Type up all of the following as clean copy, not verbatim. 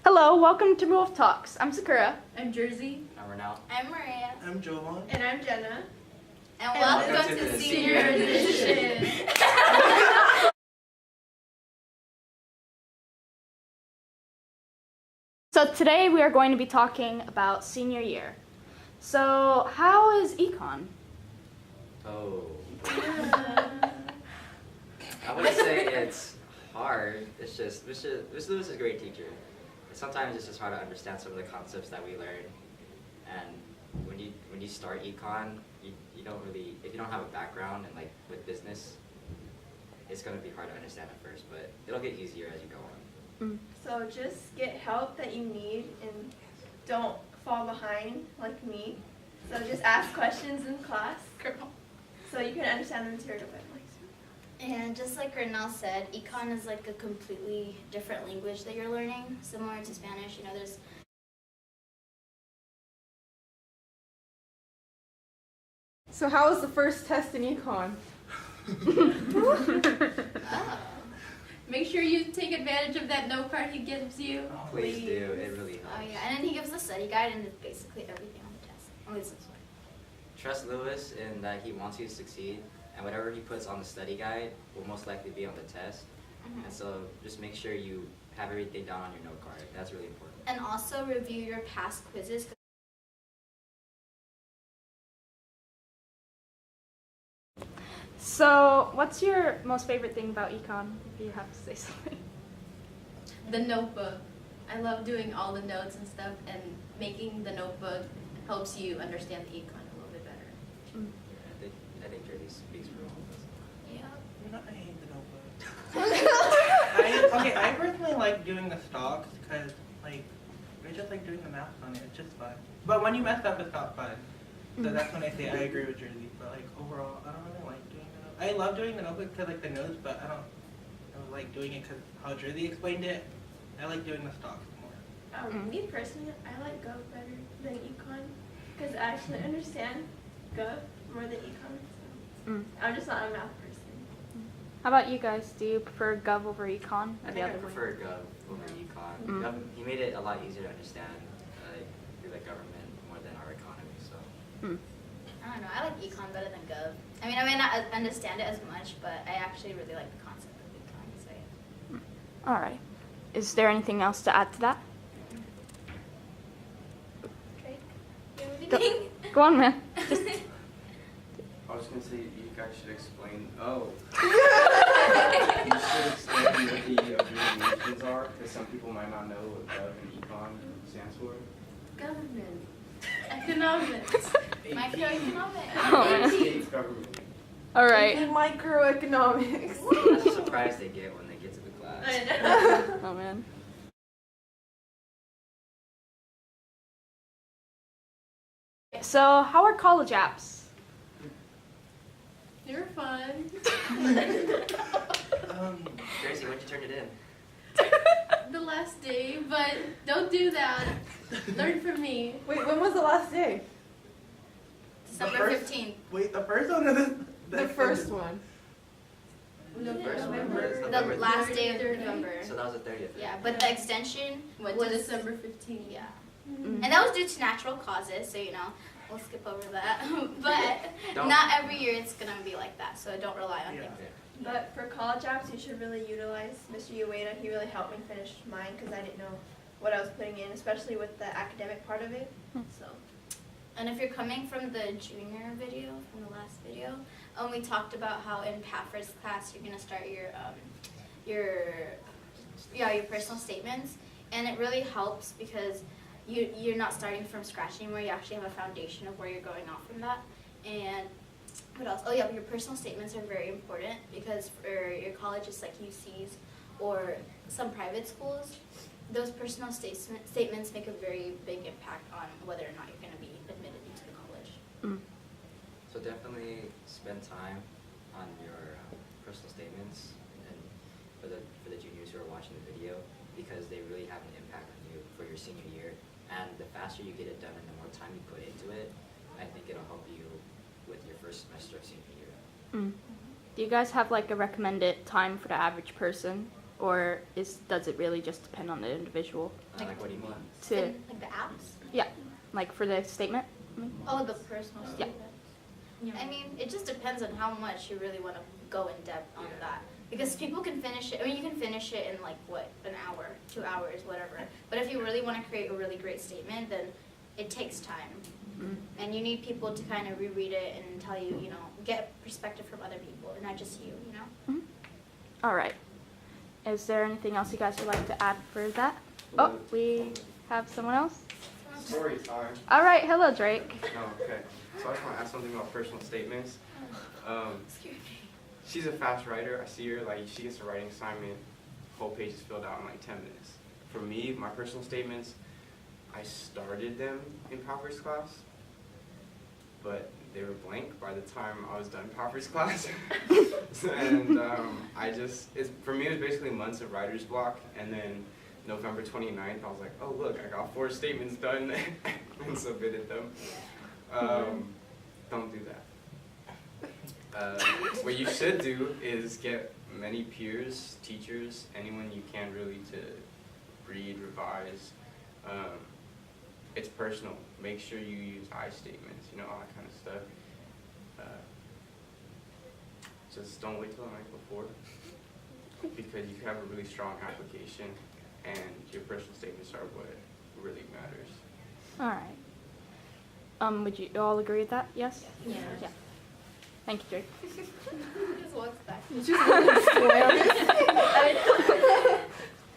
Hello, welcome to Wolf Talks. I'm Sakura. I'm Jerzee. I'm Rhonel. I'm Maria. I'm Jouvaughn. And I'm Jenna. And welcome to the Senior Edition. So today we are going to be talking about senior year. So how is econ? Oh. I wouldn't say it's hard. It's just, Miss Lewis is a great teacher. Sometimes it's just hard to understand some of the concepts that we learn. And when you start econ, you don't really, if you don't have a background in like with business, it's going to be hard to understand at first, but it'll get easier as you go on. So just get help that you need and don't fall behind like me. So just ask questions in class so you can understand the material better. And just like Rhonel said, econ is like a completely different language that you're learning, similar to Spanish. You know, there's So how was the first test in econ? Make sure you take advantage of that note card he gives you. Please do. It really helps. oh yeah, and then he gives the study guide and it's basically everything on the test. At least this way. Trust Lewis in that he wants you to succeed, and whatever he puts on the study guide will most likely be on the test. And so just make sure you have everything down on your note card. That's really important. And also review your past quizzes. So what's your most favorite thing about econ, if you have to say something? The notebook. I love doing all the notes and stuff, and making the notebook helps you understand the econ a little bit better. I think Jerzee speaks for all of us. Yeah. I hate the notebook. I personally like doing the stocks because I just like doing the math on it. It's just fun. But when you mess up, it's not fun. So that's when I say I agree with Jerzee. But like overall, I don't really like doing the notebook. I love doing the notebook because like the notes, but I don't like doing it because how Jerzee explained it. I like doing the stocks more. Me personally, I like Gov better than econ because I actually understand Gov more than econ. So I'm just not a math person. How about you guys? Do you prefer Gov over econ? I think I prefer Gov over econ. Gov, he made it a lot easier to understand through the government more than our economy. So. I don't know. I like econ better than Gov. I mean, I may not understand it as much, but I actually really like the concept of econ. So yeah. All right. Is there anything else to add to that? Drake, you have anything? Go on, man. Just I was going to say you guys should explain. Oh. You should explain what the abbreviations are, because some people might not know what Gov and Econ stands for. Government. Economics. Microeconomics. Oh, man. States government. all right. Microeconomics. That's a surprise they get when they get to the class. I know. Oh man. So how are college apps? You're fun. Jerzee, when'd you turn it in? The last day, but don't do that. Learn from me. Wait, when was the last day? December 15th. Wait, the first one or The first one. The first November. one. It's The November last day of 30th. November. So that was the 30th. Yeah, but the extension Went was to December 15th. Yeah. And that was due to natural causes, so you know, we'll skip over that. But Don't- not every year it's gonna be like that, so don't rely on Yeah. things. But for college apps, you should really utilize Mr. Ueda. He really helped me finish mine because I didn't know what I was putting in, especially with the academic part of it. So. And if you're coming from the junior video, from the last video, we talked about how in Pafford's class you're gonna start your personal statements, and it really helps because you're not starting from scratch anymore. You actually have a foundation of where you're going off from that. And what else? Oh yeah, your personal statements are very important because for your colleges like UCs or some private schools, those personal statements make a very big impact on whether or not you're going to be admitted into the college. So definitely spend time on your personal statements, and for the juniors who are watching the video, because they really have an impact on you for your senior year. And the faster you get it done and the more time you put into it, I think it'll help you with your first semester of senior year. Do you guys have like a recommended time for the average person or does it really just depend on the individual? Like, what do you mean? To Like the apps? like for the statement? Oh, the personal Yeah. statement. I mean, it just depends on how much you really want to go in depth on that. Because people can finish it, I mean, you can finish it in like, what, an hour, 2 hours, whatever. But if you really want to create a really great statement, then it takes time. And you need people to kind of reread it and tell you, you know, get perspective from other people, not just you, you know? All right. Is there anything else you guys would like to add for that? Oh, we have someone else? Story time. All right. Hello, Drake. Oh, okay. So I just want to ask something about personal statements. She's a fast writer. I see her, like, she gets a writing assignment, whole page is filled out in like 10 minutes. For me, my personal statements, I started them in Popper's class, but they were blank by the time I was done Popper's class. And for me, it was basically months of writer's block, and then November 29th, I was like, oh look, I got 4 statements done and submitted them. Don't do that. What you should do is get many peers, teachers, anyone you can really to read, revise. It's personal. Make sure you use I statements, you know, all that kind of stuff. Just don't wait till the night before, because you can have a really strong application, and your personal statements are what really matters. All right. Would you all agree with that? Yes? Yeah. Thank you, Drake. Just walks back.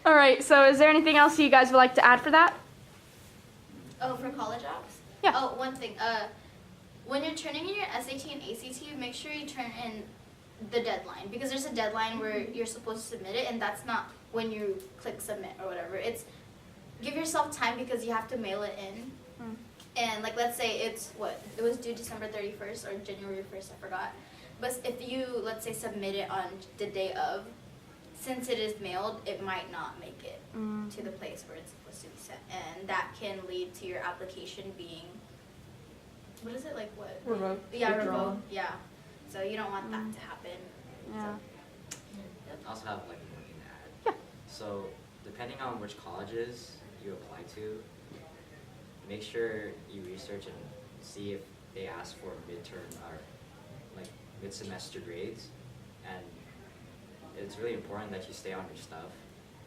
All right. So is there anything else you guys would like to add for that? Oh, for college apps? Yeah. Oh, one thing. When you're turning in your SAT and ACT, make sure you turn in the deadline, because there's a deadline where you're supposed to submit it, and that's not when you click submit or whatever. It's give yourself time, because you have to mail it in. And like, let's say it was due December 31st or January 1st, I forgot. But if you, let's say, submit it on the day of, since it is mailed, it might not make it to the place where it's supposed to be sent. And that can lead to your application being, what is it, like what? Revoked. Yeah, Withdrawn. revoked, yeah. So you don't want that to happen. Yeah. I also have like one thing to add. Yeah. So depending on which colleges you apply to, make sure you research and see if they ask for midterm or like mid-semester grades. And it's really important that you stay on your stuff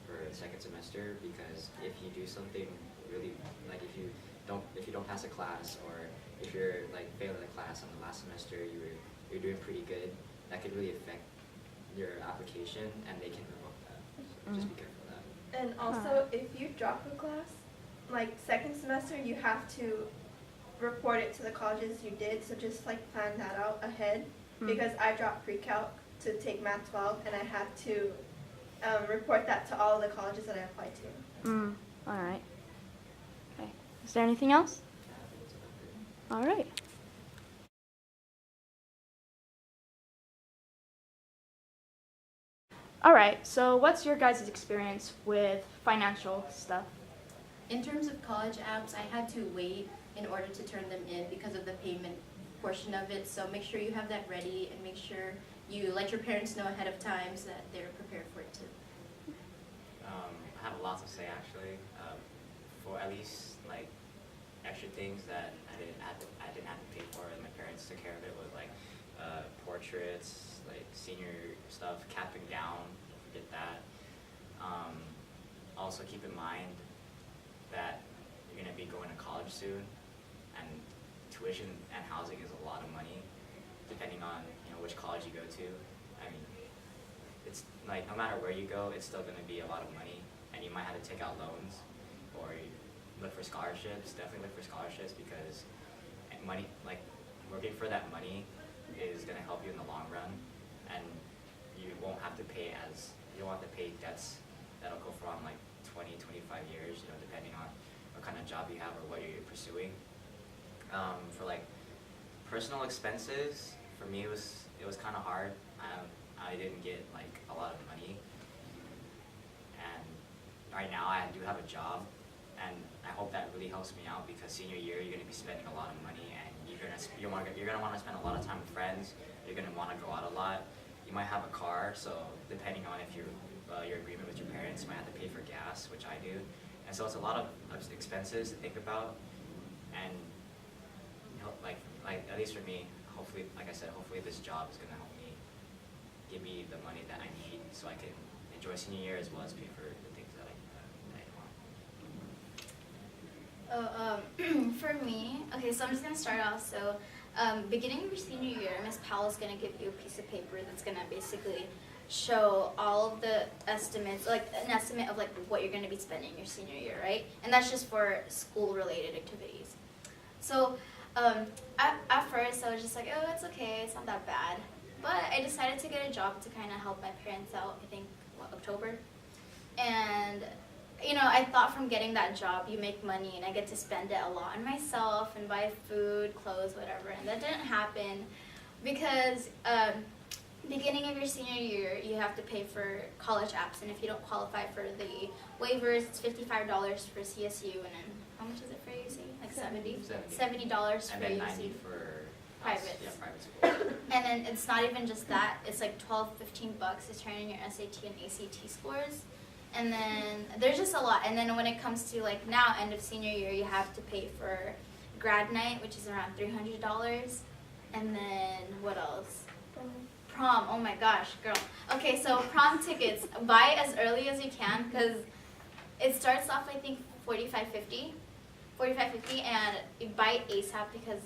for the second semester, because if you do something really, like if you don't pass a class, or if you're like failing a class on the last semester, you're doing pretty good, that could really affect your application, and they can revoke that. So just be careful of that. And also, if you drop a class, like second semester, you have to report it to the colleges you did. So just like plan that out ahead, because I dropped pre-calc to take Math 12, and I had to report that to all of the colleges that I applied to. All right. Okay. Is there anything else? All right. All right. So what's your guys' experience with financial stuff? In terms of college apps, I had to wait in order to turn them in because of the payment portion of it. So make sure you have that ready, and make sure you let your parents know ahead of time so that they're prepared for it too. I have a lot to say actually. For at least like extra things that I didn't have to pay for, and my parents took care of it, was like portraits, like senior stuff, cap and gown. Don't forget that. Also keep in mind that you're gonna be going to college soon, and tuition and housing is a lot of money, depending on which college you go to. I mean, it's like no matter where you go, it's still gonna be a lot of money, and you might have to take out loans or look for scholarships. Definitely look for scholarships, because money, like working for that money, is gonna help you in the long run, and you won't have to pay debts that'll go from like 20, 25 years, depending on what kind of job you have or what you're pursuing. For like personal expenses, for me it was kind of hard. I didn't get like a lot of money, and right now I do have a job, and I hope that really helps me out, because senior year you're gonna be spending a lot of money, and you're gonna want to spend a lot of time with friends. You're gonna want to go out a lot. You might have a car, so depending on if your agreement with parents might have to pay for gas, which I do. And so it's a lot of expenses to think about. And like at least for me, hopefully, like I said, hopefully this job is gonna help me give me the money that I need so I can enjoy senior year as well as pay for the things that I want. For me, okay, so I'm just gonna start off. So, beginning of your senior year, Miss Powell is gonna give you a piece of paper that's gonna basically show all of the estimates, like an estimate of like what you're gonna be spending your senior year, right? And that's just for school-related activities. So, at first I was just like, oh, it's okay, it's not that bad. But I decided to get a job to kind of help my parents out. I think October, and I thought from getting that job, you make money and I get to spend it a lot on myself and buy food, clothes, whatever. And that didn't happen because beginning of your senior year, you have to pay for college apps. And if you don't qualify for the waivers, it's $55 for CSU. And then how much is it for UC? Like $70 for And then UC. 90 for Privates. Yeah, private school. And then it's not even just that, it's like $12-15 to turn in your SAT and ACT scores. And then there's just a lot. And then when it comes to like now, end of senior year, you have to pay for grad night, which is around $300. And then what else? Prom. Oh my gosh, girl. Okay, so prom tickets, buy as early as you can because it starts off I think $45.50, and you buy it ASAP because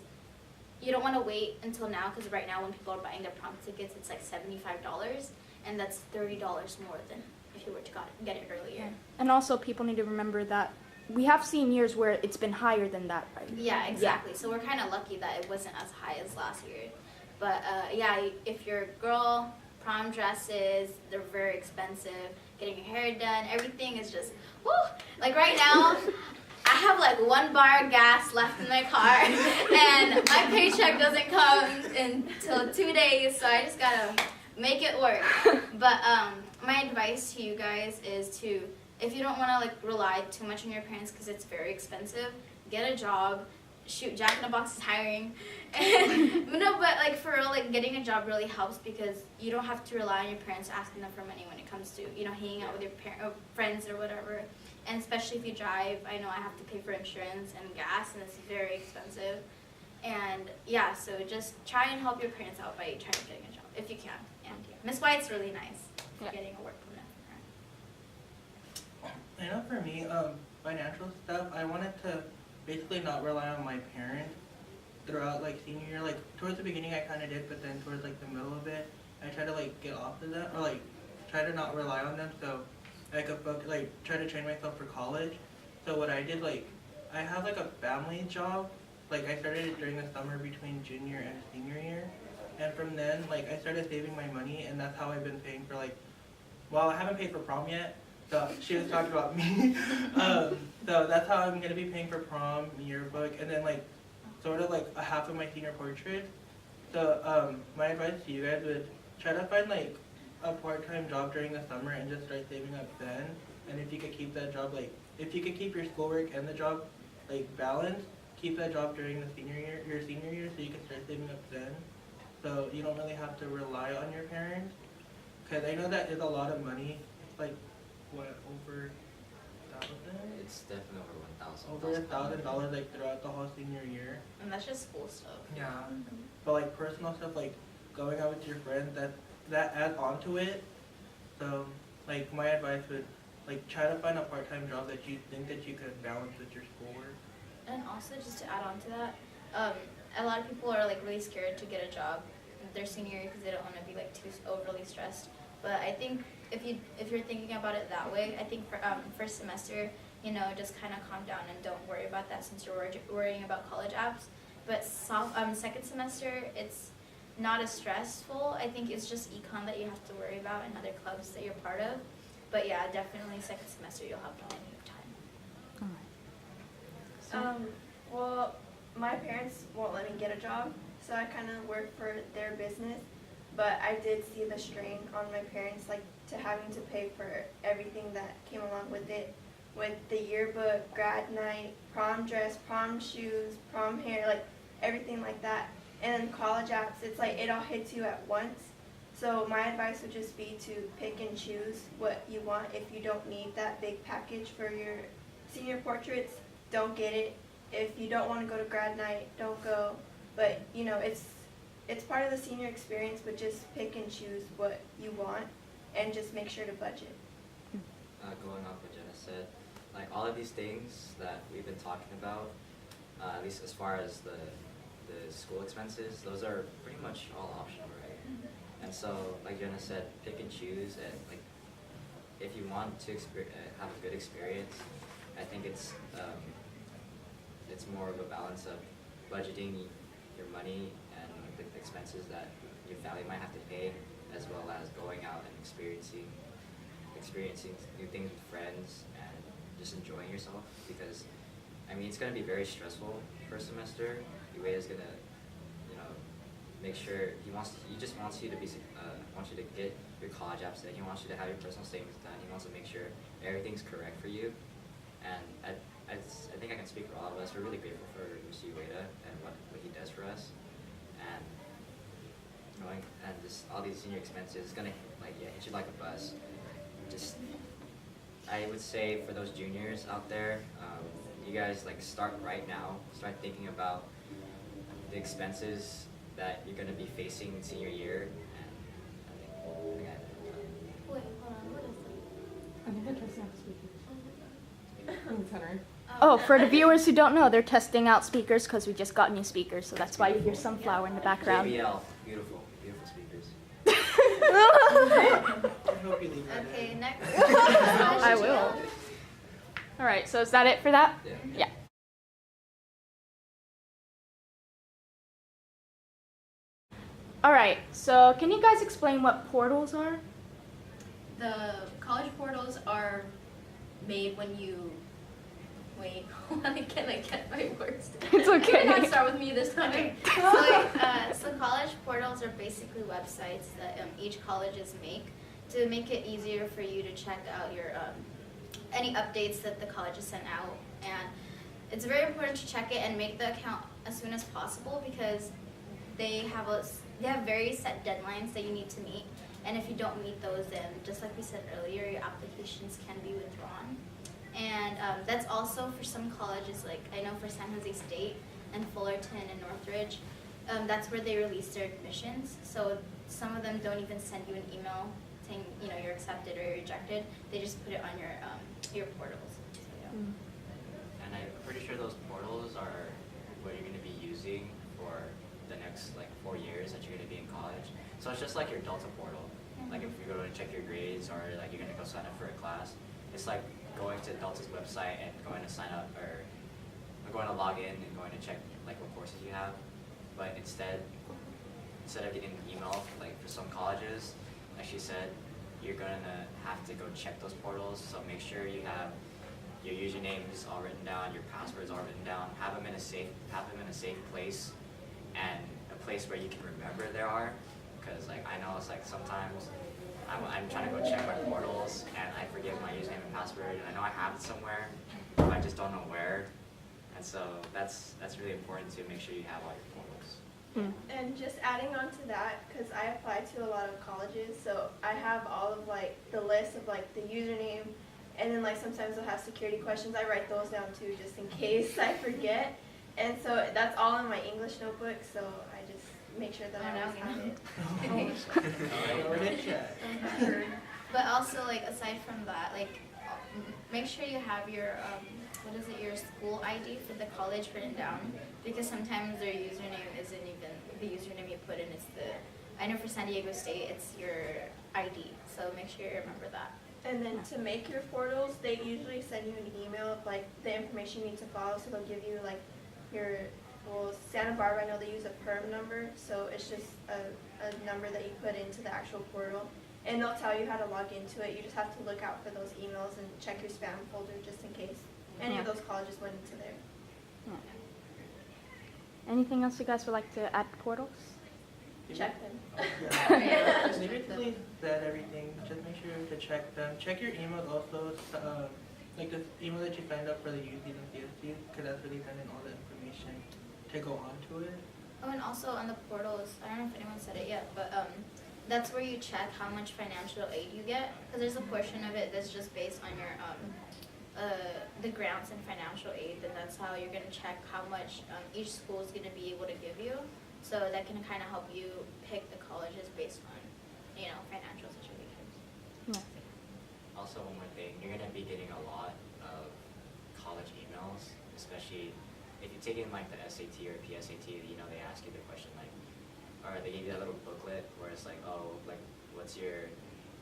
you don't want to wait until now because right now when people are buying their prom tickets, it's like $75, and that's $30 more than if you were to get it earlier. And also, people need to remember that we have seen years where it's been higher than that, right? Yeah, exactly. So we're kind of lucky that it wasn't as high as last year. But yeah, if you're a girl, prom dresses, they're very expensive. Getting your hair done, everything is just, whoo! Like right now, I have like 1 bar of gas left in my car, and my paycheck doesn't come until 2 days, so I just gotta make it work. But my advice to you guys is to, if you don't want to like rely too much on your parents because it's very expensive, get a job. Shoot, Jack in the Box is hiring. No, but like for real, like getting a job really helps because you don't have to rely on your parents asking them for money when it comes to hanging out with your friends or whatever. And especially if you drive, I know I have to pay for insurance and gas, and it's very expensive. And yeah, so just try and help your parents out by trying to get a job if you can. And yeah, Miss White's really nice for getting a work permit for her. I know for me, financial stuff, I wanted to basically not rely on my parents throughout like senior year. Like towards the beginning I kind of did, but then towards like the middle of it, I tried to like get off of that or like try to not rely on them. So I could try to train myself for college. So what I did, like I have like a family job. Like I started it during the summer between junior and senior year, and from then like I started saving my money, and that's how I've been paying for like. Well, I haven't paid for prom yet. So she was talking about me. So that's how I'm gonna be paying for prom, yearbook, and then like sort of like a half of my senior portrait. So my advice to you guys would try to find like a part-time job during the summer and just start saving up then. And if you could keep that job, like if you could keep your schoolwork and the job like balanced, keep that job during the your senior year, so you can start saving up then. So you don't really have to rely on your parents, because I know that is a lot of money. Like what, over $1,000? It's definitely Over $1,000 like throughout the whole senior year. And that's just school stuff. Yeah. But like personal stuff, like going out with your friends, that adds on to it. So like my advice would like try to find a part-time job that you think that you could balance with your schoolwork. And also just to add on to that, a lot of people are like really scared to get a job their senior year because they don't want to be like too overly stressed. But I think if you're thinking about it that way, I think for first semester, just kind of calm down and don't worry about that since you're worrying about college apps. But second semester, it's not as stressful. I think it's just econ that you have to worry about and other clubs that you're part of. But yeah, definitely second semester you'll have plenty of time. Well, my parents won't let me get a job, so I kind of work for their business. But I did see the strain on my parents, like to having to pay for everything that came along with it, with the yearbook, grad night, prom dress, prom shoes, prom hair, like everything like that. And then college apps, it's like it all hits you at once. So my advice would just be to pick and choose what you want. If you don't need that big package for your senior portraits, don't get it. If you don't want to go to grad night, don't go. But you know, it's part of the senior experience, but just pick and choose what you want and just make sure to budget. Going off what Jenna said, like all of these things that we've been talking about, at least as far as the school expenses, those are pretty much all optional, right? And so, like Jenna said, pick and choose, and like if you want to have a good experience, I think it's more of a balance of budgeting your money and the expenses that your family might have to pay, as well as going out and experiencing new things with friends and just enjoying yourself. Because I mean, it's going to be very stressful first semester. Ueda is going to, you know, make sure he just wants you to wants you to get your college apps in. He wants you to have your personal statements done. He wants to make sure everything's correct for you. And I think I can speak for all of us. We're really grateful for Mr. Ueda and what he does for us. And just all these senior expenses is gonna hit you like a bus. Just, I would say for those juniors out there, you guys start right now. Start thinking about the expenses that you're gonna be facing in senior year. And Wait, hold on, what is I think they're testing out speakers. Oh, for the viewers who don't know, they're testing out speakers because we just got new speakers, so that's why you hear sunflower in the background. JBL, beautiful, beautiful speakers. I hope you leave that Okay, in. next. I will. All right, so is that it for that? Yeah. Yeah. All right, so can you guys explain what portals are? The college portals are made when you wait. I can't get my words. It's okay. You cannot start with me this time. Okay. So college portals are basically websites that each colleges make it easier for you to check out your any updates that the colleges sent out. And it's very important to check it and make the account as soon as possible, because they have very set deadlines that you need to meet. And if you don't meet those, then just like we said earlier, your applications can be withdrawn. And that's also for some colleges, like I know for San Jose State and Fullerton and Northridge, that's where they release their admissions. So some of them don't even send you an email saying, you know, you're accepted or you're rejected. They just put it on your portals. So, yeah. And I'm pretty sure those portals are what you're going to be using for the next 4 years that you're going to be in college. So it's just like your Delta portal. Like if you're going to check your grades, or you're going to go sign up for a class, it's like going to Delta's website and going to sign up, or going to log in and going to check what courses you have. But instead of getting an email, for some colleges, like she said, you're going to have to go check those portals. So make sure you have your usernames all written down, your passwords all written down. Have them in a safe place, and a place where you can remember they are. Because I know it's sometimes I'm trying to go check my portals and I forget my username and password, and I know I have it somewhere, but I just don't know where. And so that's really important to make sure you have all your portals. And just adding on to that, because I apply to a lot of colleges, so I have all of the list of the username, and then sometimes they'll have security questions. I write those down too, just in case I forget. And so that's all in my English notebook, so I just make sure that I always have it. Already checked. But also, aside from that, make sure you have your your school ID for the college written down, because sometimes their username isn't even the username you put in. I know for San Diego State, it's your ID, so make sure you remember that. And then to make your portals, they usually send you an email of the information you need to follow. So they'll give you Santa Barbara, I know they use a perm number, so it's just a number that you put into the actual portal. And they'll tell you how to log into it. You just have to look out for those emails and check your spam folder just in case any of those colleges went into there. Anything else you guys would like to add to portals? Check them. Yeah. Just basically said everything. Just make sure to check them. Check your emails also. The email that you signed up for the UCs and CSCs, because that's really sending all the information to go onto it. Oh, and also on the portals, I don't know if anyone said it yet, but that's where you check how much financial aid you get, because there's a portion of it that's just based on your the grants and financial aid, and that's how you're gonna check how much each school is gonna be able to give you. So that can kind of help you pick the colleges based on, financial situations. Yeah. Also, one more thing, you're gonna be getting a lot of college emails, especially if you're taking like the SAT or PSAT. They ask you the question like, or they give you that little booklet where it's like, oh, like what you're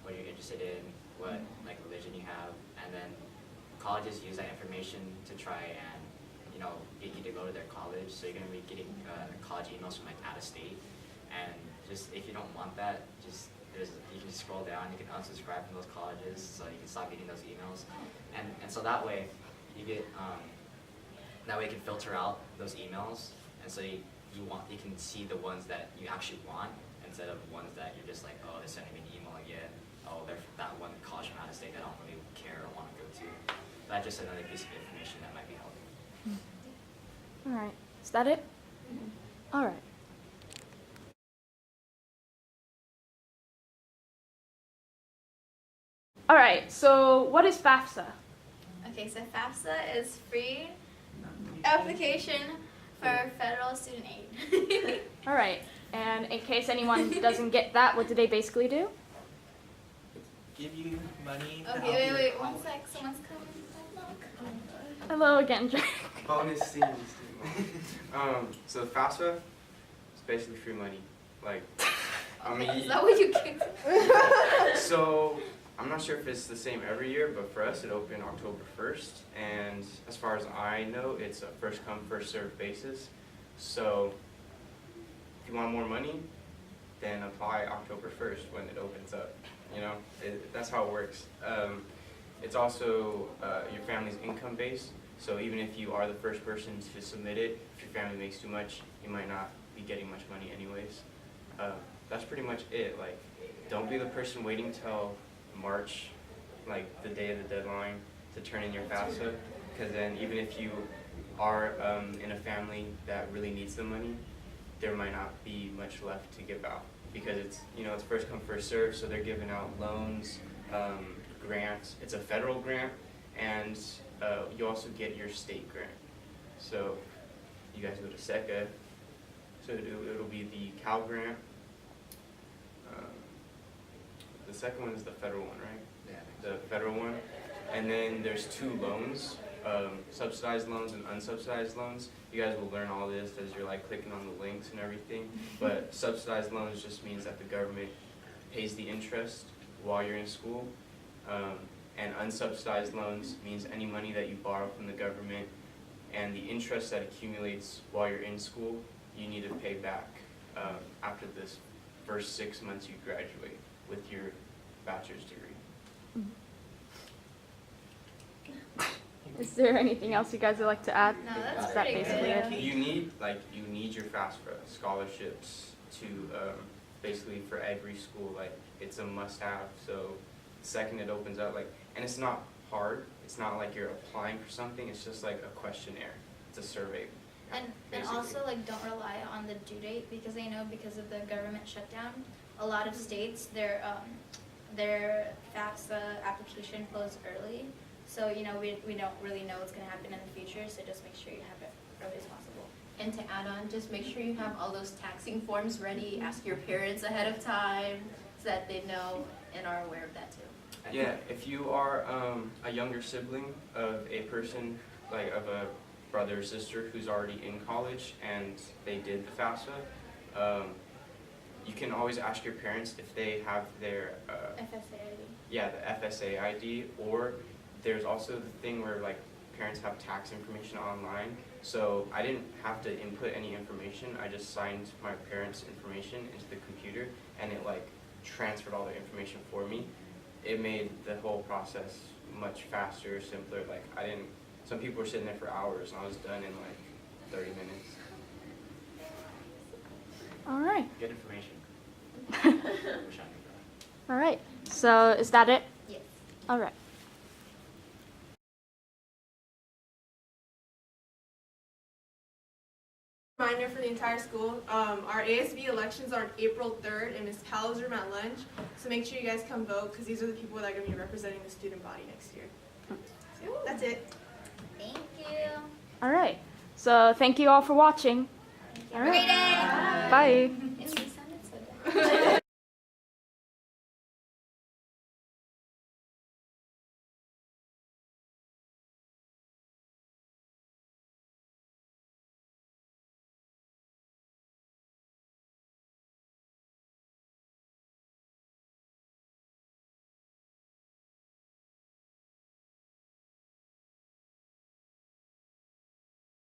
interested in, what like religion you have, and then colleges use that information to try and get you to go to their college. So you're gonna be getting college emails from like out of state, and just if you don't want that, you can scroll down, you can unsubscribe from those colleges, so you can stop getting those emails, and so that way you get that way you can filter out those emails, and so you can see the ones that you actually want instead of ones that you're just like, oh, they're sending me an email again. Oh, they're that one college from out of state that I don't really care or want to go to. That's just another piece of information that might be helpful. All right. Is that it? All right. All right. So what is FAFSA? Okay, so FAFSA is free application for federal student aid. All right. And in case anyone doesn't get that, what do they basically do? Give you money to Okay, help you with wait, one college. sec, someone's coming. Hello again, Drake. Bonus scenes. So FAFSA is basically free money. Like, I mean, Is that what you get? so I'm not sure if it's the same every year, but for us it opened October 1st, and as far as I know, it's a first come, first served basis. So if you want more money, then apply October 1st when it opens up. That's how it works. It's also your family's income base. So even if you are the first person to submit it, if your family makes too much, you might not be getting much money anyways. That's pretty much it. Like, don't be the person waiting till March, like the day of the deadline, to turn in your FAFSA, because then even if you are in a family that really needs the money, there might not be much left to give out, because it's first come, first serve. So they're giving out loans, grants. It's a federal grant, and you also get your state grant. So you guys go to SECA, so it'll be the Cal grant. The second one is the federal one, right? Yeah. The federal one. And then there's two loans, subsidized loans and unsubsidized loans. You guys will learn all this as you're like clicking on the links and everything. But subsidized loans just means that the government pays the interest while you're in school. And unsubsidized loans means any money that you borrow from the government and the interest that accumulates while you're in school, you need to pay back after this first 6 months you graduate with your bachelor's degree. Is there anything else you guys would like to add? No, that's Is that pretty basically good. it? You need your FAFSA scholarships to basically for every school. Like, it's a must-have. So the second it opens up, and it's not hard. It's not like you're applying for something. It's just like a questionnaire. It's a survey. And basically. also don't rely on the due date, because I know because of the government shutdown, a lot of states their FAFSA application closed early. So we don't really know what's going to happen in the future. So just make sure you have it early as possible. And to add on, just make sure you have all those taxing forms ready. Ask your parents ahead of time so that they know and are aware of that too. Yeah, if you are a younger sibling of a person, like of a brother or sister who's already in college and they did the FAFSA, you can always ask your parents if they have their FSA ID. yeah, the FSA ID, or there's also the thing where like parents have tax information online. So I didn't have to input any information. I just signed my parents' information into the computer, and it like transferred all the information for me. It made the whole process much faster, simpler. Like, some people were sitting there for hours, and I was done in like 30 minutes. All right. Good information. Wish I knew that. All right. So is that it? Yes. All right. reminder for the entire school, our ASB elections are on April 3rd in Ms. Powell's room at lunch. So make sure you guys come vote because these are the people that are going to be representing the student body next year. So, that's it. Thank you. All right. So thank you all for watching. All right. Great day. Bye. And we sounded so good.